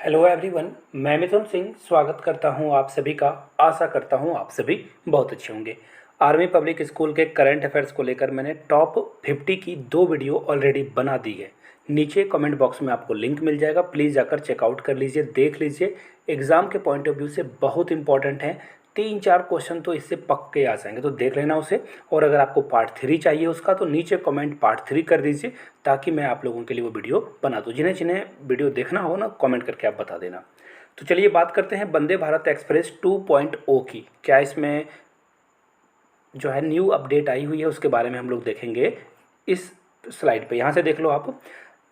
Hello everyone. मैं मिथुन सिंह स्वागत करता हूं आप सभी का। आशा करता हूं आप सभी बहुत अच्छे होंगे। आर्मी पब्लिक स्कूल के करंट अफेयर्स को लेकर मैंने टॉप 50 की 2 वीडियो ऑलरेडी बना दी है। नीचे कमेंट बॉक्स में आपको लिंक मिल जाएगा, प्लीज़ जाकर चेकआउट कर लीजिए, देख लीजिए। एग्ज़ाम के पॉइंट ऑफ व्यू से बहुत इंपॉर्टेंट है। 3-4 क्वेश्चन तो इससे पक्के आ जाएंगे, तो देख लेना उसे। और अगर आपको पार्ट 3 चाहिए उसका, तो नीचे कमेंट पार्ट 3 कर दीजिए, ताकि मैं आप लोगों के लिए वो वीडियो बना दूँ। जिन्हें जिन्हें वीडियो देखना हो ना, कमेंट करके आप बता देना। तो चलिए बात करते हैं वंदे भारत एक्सप्रेस 2.0 की। क्या इसमें जो है न्यू अपडेट आई हुई है, उसके बारे में हम लोग देखेंगे इस स्लाइड पे। यहाँ से देख लो आप।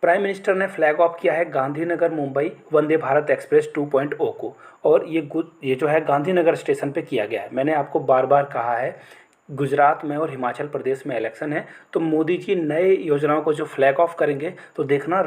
प्राइम मिनिस्टर ने फ्लैग ऑफ किया है गांधीनगर मुंबई वंदे भारत एक्सप्रेस 2.0 को। और ये जो है गांधीनगर स्टेशन पे किया गया है। मैंने आपको बार बार कहा है, गुजरात में और हिमाचल प्रदेश में इलेक्शन है, तो मोदी जी नए योजनाओं को जो फ्लैग ऑफ करेंगे, तो देखना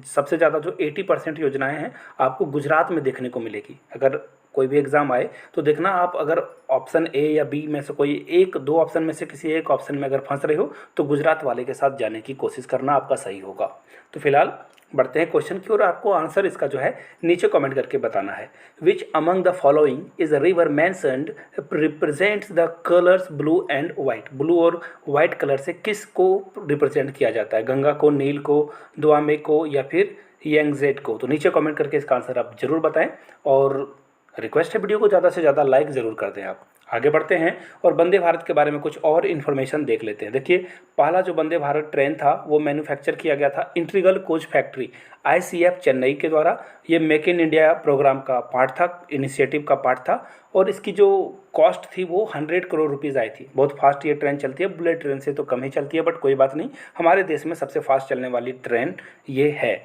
सबसे ज़्यादा जो 80% योजनाएं हैं आपको गुजरात में देखने को मिलेगी। अगर कोई भी एग्ज़ाम आए तो देखना आप, अगर ऑप्शन ए या बी में से कोई एक दो ऑप्शन में से किसी एक ऑप्शन में अगर फंस रहे हो, तो गुजरात वाले के साथ जाने की कोशिश करना, आपका सही होगा। तो फिलहाल बढ़ते हैं क्वेश्चन की ओर। आपको आंसर इसका जो है नीचे कमेंट करके बताना है। Which among the following is a river mentioned represents the colours blue and white. Blue और वाइट कलर से किस को रिप्रेजेंट किया जाता है? गंगा को, नील को, दुआमे को, या फिर यंगजेट को? तो नीचे कमेंट करके इसका आंसर आप जरूर बताएं। और रिक्वेस्ट है, वीडियो को ज़्यादा से ज़्यादा लाइक ज़रूर कर दें आप। आगे बढ़ते हैं और वंदे भारत के बारे में कुछ और इन्फॉर्मेशन देख लेते हैं। देखिए, पहला जो वंदे भारत ट्रेन था वो मैन्युफैक्चर किया गया था integral coach factory ICF Chennai के द्वारा। ये मेक इन इंडिया प्रोग्राम का पार्ट था, इनिशिएटिव का पार्ट था। और इसकी जो कॉस्ट थी वो 100 करोड़ रुपीज़ आई थी। बहुत फास्ट ये ट्रेन चलती है, बुलेट ट्रेन से तो कम ही चलती है, बट कोई बात नहीं, हमारे देश में सबसे फास्ट चलने वाली ट्रेन ये है।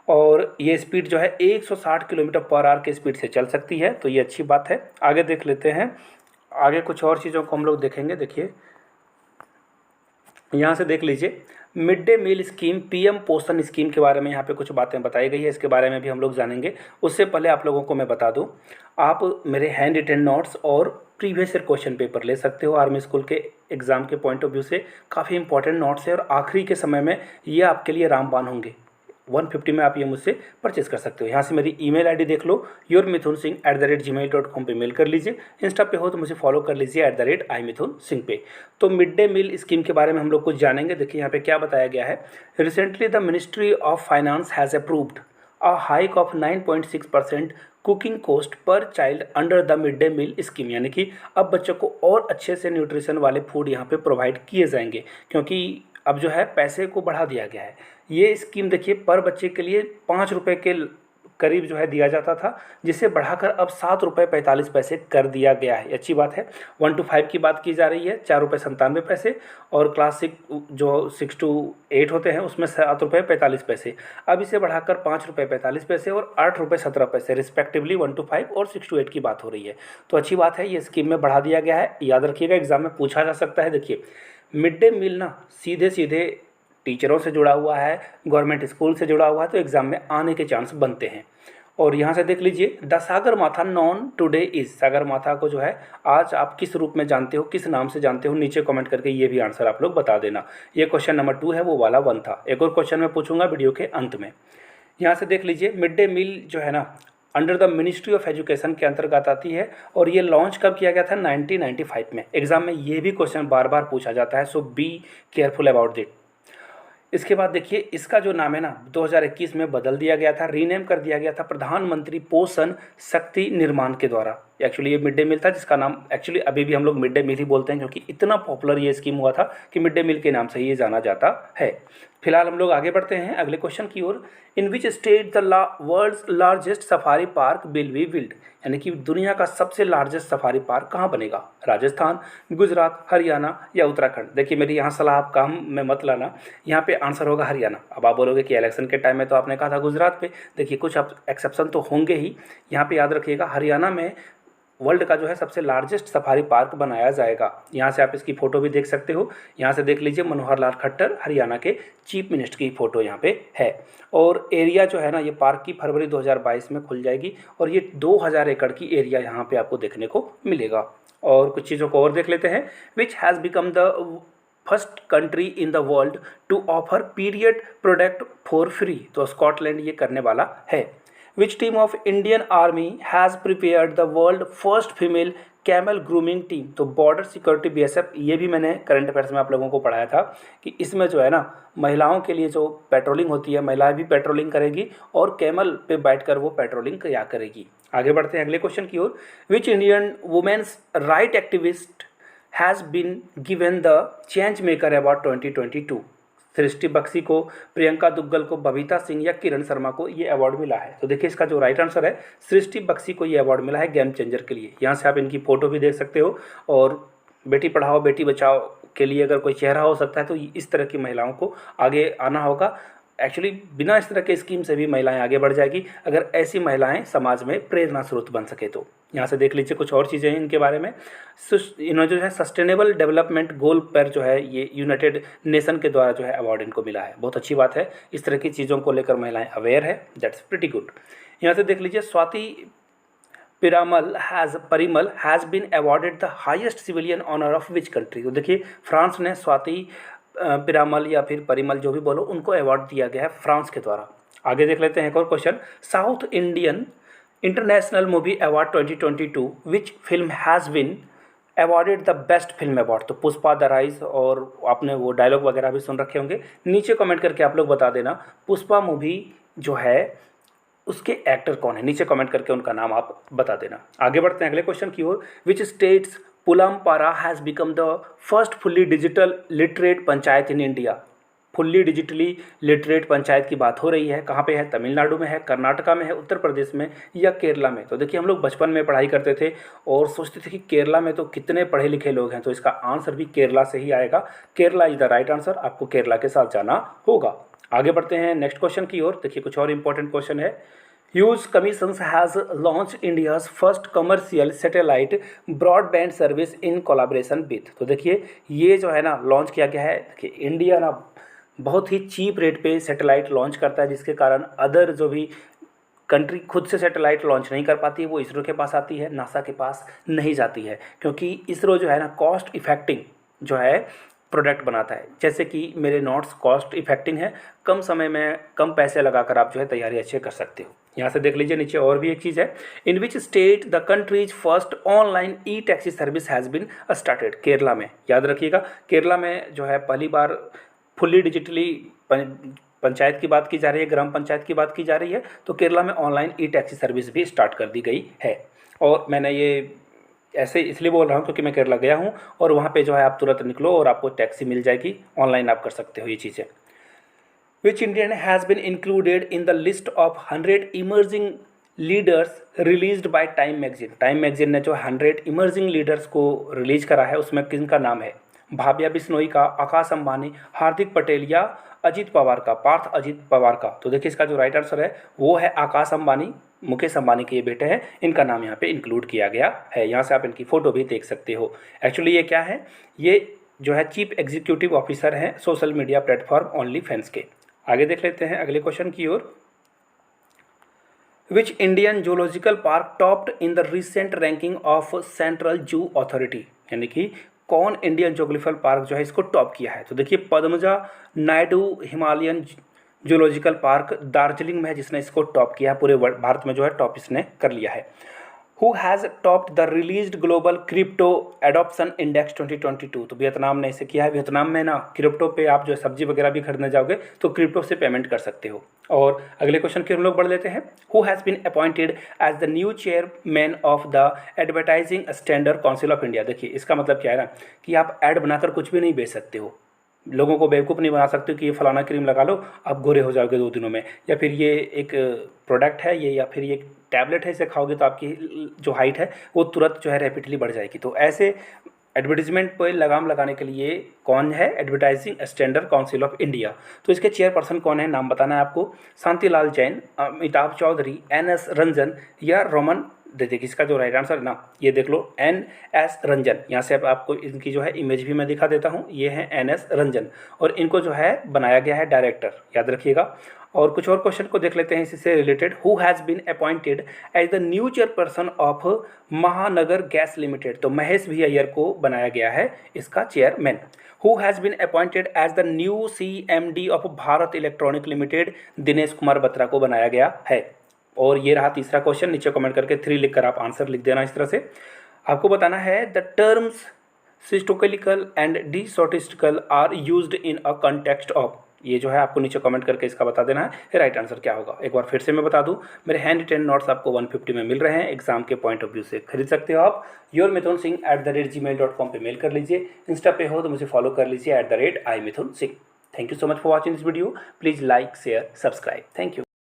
और ये स्पीड जो है 160 किलोमीटर पर आवर के स्पीड से चल सकती है, तो ये अच्छी बात है। आगे देख लेते हैं। आगे कुछ और चीज़ों को हम लोग देखेंगे। देखिए, यहाँ से देख लीजिए, mid day meal scheme, PM Poshan scheme के बारे में यहाँ पे कुछ बातें बताई गई है, इसके बारे में भी हम लोग जानेंगे। उससे पहले आप लोगों को मैं बता दूँ, आप मेरे हैंड रिटन नोट्स और प्रीवियस ईयर क्वेश्चन पेपर ले सकते हो। आर्मी स्कूल के एग्ज़ाम के पॉइंट ऑफ व्यू से काफ़ी इंपॉर्टेंट नोट्स है, और आखिरी के समय में ये आपके लिए रामबाण होंगे। 150 में आप ये मुझसे परचेज कर सकते हो। यहाँ से मेरी ईमेल आईडी देख लो, yourmithunsingh@gmail.com पे मेल कर लीजिए। इंस्टा पे हो तो मुझे फॉलो कर लीजिए @iMithunSingh पे। तो मिड डे मील स्कीम के बारे में हम लोग कुछ जानेंगे। देखिए यहाँ पे क्या बताया गया है। Recently the ministry of finance has approved a hike of 9.6% cooking cost per child under the mid day meal scheme. यानी कि अब बच्चों को और अच्छे से न्यूट्रिशन वाले फूड यहाँ पे प्रोवाइड किए जाएंगे, क्योंकि अब जो है पैसे को बढ़ा दिया गया है। ये स्कीम देखिए, पर बच्चे के लिए 5 रुपये के करीब जो है दिया जाता था, जिसे बढ़ाकर अब 7 रुपये 45 पैसे कर दिया गया है। अच्छी बात है। 1 to 5 की बात की जा रही है, 4 रुपये 97 पैसे। और क्लास 6 जो 6 to 8 होते हैं उसमें 7 रुपये 45 पैसे। अब इसे बढ़ाकर 5 रुपये 45 पैसे और 8 रुपये 17 पैसे रिस्पेक्टिवली 1 to 5 और 6 to 8 की बात हो रही है। तो अच्छी बात है, ये स्कीम में बढ़ा दिया गया है। याद रखिएगा, एग्जाम में पूछा जा सकता है। देखिए, मिड डे मील ना सीधे सीधे टीचरों से जुड़ा हुआ है, गवर्नमेंट स्कूल से जुड़ा हुआ है, तो एग्ज़ाम में आने के चांस बनते हैं। और यहाँ से देख लीजिए, द सागर माथा नॉन टुडे इज। सागर माथा को जो है आज आप किस रूप में जानते हो, किस नाम से जानते हो? नीचे कमेंट करके ये भी आंसर आप लोग बता देना। ये क्वेश्चन नंबर 2 है, वो वाला 1 था। एक और क्वेश्चन मैं पूछूंगा वीडियो के अंत में। यहाँ से देख लीजिए, मिड डे मील जो है ना under the ministry of education के अंतर्गत आती है। और ये लॉन्च कब किया गया था? 1995 में। एग्जाम में ये भी क्वेश्चन बार बार पूछा जाता है, सो बी केयरफुल अबाउट दिट। इसके बाद देखिए, इसका जो नाम है ना 2021 में बदल दिया गया था, रीनेम कर दिया गया था प्रधानमंत्री पोषण शक्ति निर्माण के द्वारा। एक्चुअली ये मिड डे मील था, जिसका नाम एक्चुअली अभी भी हम लोग मिड डे मील ही बोलते हैं, क्योंकि इतना पॉपुलर ये स्कीम हुआ था कि मिड डे मील के नाम से ये जाना जाता है। फिलहाल हम लोग आगे बढ़ते हैं अगले क्वेश्चन की ओर। In which state the world's largest safari park will be build. यानी कि दुनिया का सबसे लार्जेस्ट सफारी पार्क कहाँ बनेगा? राजस्थान, गुजरात, हरियाणा या उत्तराखंड? देखिए, मेरी यहाँ सलाह आप काम में मत लाना, यहाँ पे आंसर होगा हरियाणा। अब आप बोलोगे कि इलेक्शन के टाइम में तो आपने कहा था गुजरात पे। देखिए, कुछ एक्सेप्शन तो होंगे ही। यहाँ पे याद रखिएगा, हरियाणा में वर्ल्ड का जो है सबसे लार्जेस्ट सफारी पार्क बनाया जाएगा। यहाँ से आप इसकी फ़ोटो भी देख सकते हो। यहाँ से देख लीजिए, मनोहर लाल खट्टर हरियाणा के चीफ मिनिस्टर की फ़ोटो यहाँ पे है। और एरिया जो है ना, ये पार्क की फरवरी 2022 में खुल जाएगी, और ये 2000 एकड़ की एरिया यहाँ पे आपको देखने को मिलेगा। और कुछ चीज़ों को और देख लेते हैं। Which has become the first country in the world to offer period product for free. तो स्कॉटलैंड ये करने वाला है। Which team of Indian army has prepared the world first female camel grooming team. तो बॉर्डर सिक्योरिटी बीएसएफ, ये भी मैंने current affairs में आप लोगों को पढ़ाया था कि इसमें जो है ना महिलाओं के लिए जो पेट्रोलिंग होती है, महिलाएं भी पेट्रोलिंग करेगी और कैमल पे बैठकर वो पेट्रोलिंग किया करेगी। आगे बढ़ते हैं अगले क्वेश्चन की ओर। Which Indian women's right activist has been given the change maker award 2022। Srishti Bakshi को, प्रियंका दुग्गल को, बबीता सिंह या किरण शर्मा को ये अवार्ड मिला है। तो देखिए इसका जो राइट आंसर है, सृष्टि बख्शी को ये अवार्ड मिला है गेम चेंजर के लिए। यहाँ से आप इनकी फ़ोटो भी देख सकते हो। और बेटी पढ़ाओ बेटी बचाओ के लिए अगर कोई चेहरा हो सकता है तो इस तरह की महिलाओं को आगे आना होगा। एक्चुअली बिना इस तरह के स्कीम से भी महिलाएं आगे बढ़ जाएगी अगर ऐसी महिलाएं समाज में प्रेरणा स्रोत बन सके तो। यहाँ से देख लीजिए कुछ और चीज़ें हैं इनके बारे में। इन्होंने जो है सस्टेनेबल डेवलपमेंट गोल पर जो है ये यूनाइटेड नेशन के द्वारा जो है अवार्ड इनको मिला है। बहुत अच्छी बात है, इस तरह की चीज़ों को लेकर महिलाएं अवेयर है, दैट्स प्रिटी गुड। यहाँ से देख लीजिए Swati Parimal has been awarded the highest civilian honour of which country. तो देखिए फ्रांस ने स्वाति पिरामल या फिर परिमल जो भी बोलो उनको अवार्ड दिया गया है फ्रांस के द्वारा। आगे देख लेते हैं एक और question. South Indian international movie award 2022 which film has been awarded the best film award. तो पुष्पा द राइज, और आपने वो डायलॉग वगैरह भी सुन रखे होंगे। नीचे कमेंट करके आप लोग बता देना पुष्पा मूवी जो है उसके एक्टर कौन है, नीचे कमेंट करके उनका नाम आप बता देना। आगे बढ़ते हैं अगले क्वेश्चन की ओर। Which states Pullampara has become the first fully digital literate panchayat in India. Fully digitally literate panchayat की बात हो रही है, कहाँ पे है? तमिलनाडु में है, कर्नाटका में है, उत्तर प्रदेश में या केरला में। तो देखिए हम लोग बचपन में पढ़ाई करते थे और सोचते थे कि केरला में तो कितने पढ़े लिखे लोग हैं, तो इसका आंसर भी केरला से ही आएगा। Kerala is the right answer, आपको केरला के साथ जाना होगा। आगे बढ़ते हैं नेक्स्ट क्वेश्चन की ओर। देखिए कुछ और इंपॉर्टेंट क्वेश्चन है। Hughes Commissions has launched India's first commercial satellite broadband service in collaboration with। तो देखिए ये जो है ना लॉन्च किया गया है। देखिए इंडिया ना बहुत ही चीप रेट पे सैटेलाइट लॉन्च करता है, जिसके कारण अदर जो भी कंट्री खुद से सैटेलाइट लॉन्च नहीं कर पाती है वो इसरो के पास आती है, नासा के पास नहीं जाती है, क्योंकि इसरो जो है ना कॉस्ट इफेक्टिव जो है प्रोडक्ट बनाता है। जैसे कि मेरे नोट्स कॉस्ट इफेक्टिव है, कम समय में कम पैसे लगाकर आप जो है तैयारी अच्छे कर सकते हो। यहाँ से देख लीजिए नीचे और भी एक चीज़ है। In which state the country's first online e taxi service has been started. Kerala में, याद रखिएगा केरला में जो है पहली बार फुल्ली डिजिटली पंचायत की बात की जा रही है, ग्राम पंचायत की बात की जा रही है, तो केरला में ऑनलाइन ई टैक्सी सर्विस भी स्टार्ट कर दी गई है। और मैंने ये ऐसे इसलिए बोल रहा हूँ क्योंकि मैं केरला गया हूँ और वहाँ पे जो है आप तुरंत निकलो और आपको टैक्सी मिल जाएगी, ऑनलाइन आप कर सकते हो ये चीज़ें। Which Indian has been included in the list of 100 emerging leaders released by Time Magazine। Time magazine ने जो 100 इमर्जिंग लीडर्स को रिलीज करा है उसमें किनका नाम है? भाभ्या बिश्नोई का, आकाश अंबानी, हार्दिक पटेल या अजीत पवार का, पार्थ अजीत पवार का। तो देखिए इसका जो राइट आंसर है वो है आकाश अंबानी, मुकेश अंबानी के ये बेटे हैं, इनका नाम यहाँ पे इंक्लूड किया गया है। यहाँ से आप इनकी फ़ोटो भी देख सकते हो। एक्चुअली ये क्या है, ये जो है चीफ एग्जीक्यूटिव ऑफिसर हैं social media platform OnlyFans के। आगे देख लेते हैं अगले क्वेश्चन की ओर। Which Indian zoological park topped in the recent ranking of central zoo authority. यानी कि कौन इंडियन जूलॉजिकल पार्क जो है इसको टॉप किया है? तो देखिए Padmaja Naidu Himalayan zoological park Darjeeling में है जिसने इसको टॉप किया है, पूरे भारत में जो है टॉप इसने कर लिया है। Who has topped the released global crypto adoption index 2022। तो वियतनाम ने इसे किया है। वियतनाम में ना क्रिप्टो पे आप जो सब्जी वगैरह भी खरीदने जाओगे तो क्रिप्टो से पेमेंट कर सकते हो। और अगले क्वेश्चन की हम लोग बढ़ लेते हैं। Who has been appointed as the new chairman of the advertising standard council of India। देखिए इसका मतलब क्या है ना कि आप ऐड बनाकर कुछ भी नहीं बेच सकते हो, लोगों को बेवकूफ़ नहीं बना सकते कि ये फलाना क्रीम लगा लो आप गोरे हो जाओगे 2 दिनों में, या फिर ये एक प्रोडक्ट है ये, या फिर ये टैबलेट है इसे खाओगे तो आपकी जो हाइट है वो तुरंत जो है रैपिडली बढ़ जाएगी। तो ऐसे एडवर्टीजमेंट पर लगाम लगाने के लिए कौन है? Advertising standard council of India. तो इसके चेयरपर्सन कौन है, नाम बताना है आपको। शांतिलाल जैन, अमिताभ चौधरी, NS रंजन या रोमन। देखिए इसका जो राइट आंसर है ना ये देख लो NS रंजन। यहाँ से अब आपको इनकी जो है इमेज भी मैं दिखा देता हूँ। ये है NS रंजन और इनको जो है बनाया गया है डायरेक्टर, याद रखिएगा। और कुछ और क्वेश्चन को देख लेते हैं इससे related. Who has been appointed as the new chairperson of Mahanagar gas limited. तो महेश भी अय्यर को बनाया गया है इसका chairman. Who has been appointed as the new CMD of Bharat electronic limited. Dinesh Kumar Batra को बनाया गया है। और ये रहा तीसरा क्वेश्चन, नीचे कमेंट करके 3 लिख कर आप आंसर लिख देना इस तरह से। आपको बताना है the terms stochastical and deterministical are used in a context of, ये जो है आपको नीचे कमेंट करके इसका बता देना है राइट आंसर क्या होगा। एक बार फिर से मैं बता दूं, मेरे हैंड रिटेन नोट्स आपको 150 में मिल रहे हैं, एग्जाम के पॉइंट ऑफ व्यू से खरीद सकते हो आप। yourmithunsingh@gmail.com पे मेल कर लीजिए, इंस्टा पे हो तो मुझे फॉलो कर लीजिए @imithunsingh। Thank you so much for watching this video. Please like share subscribe. Thank you.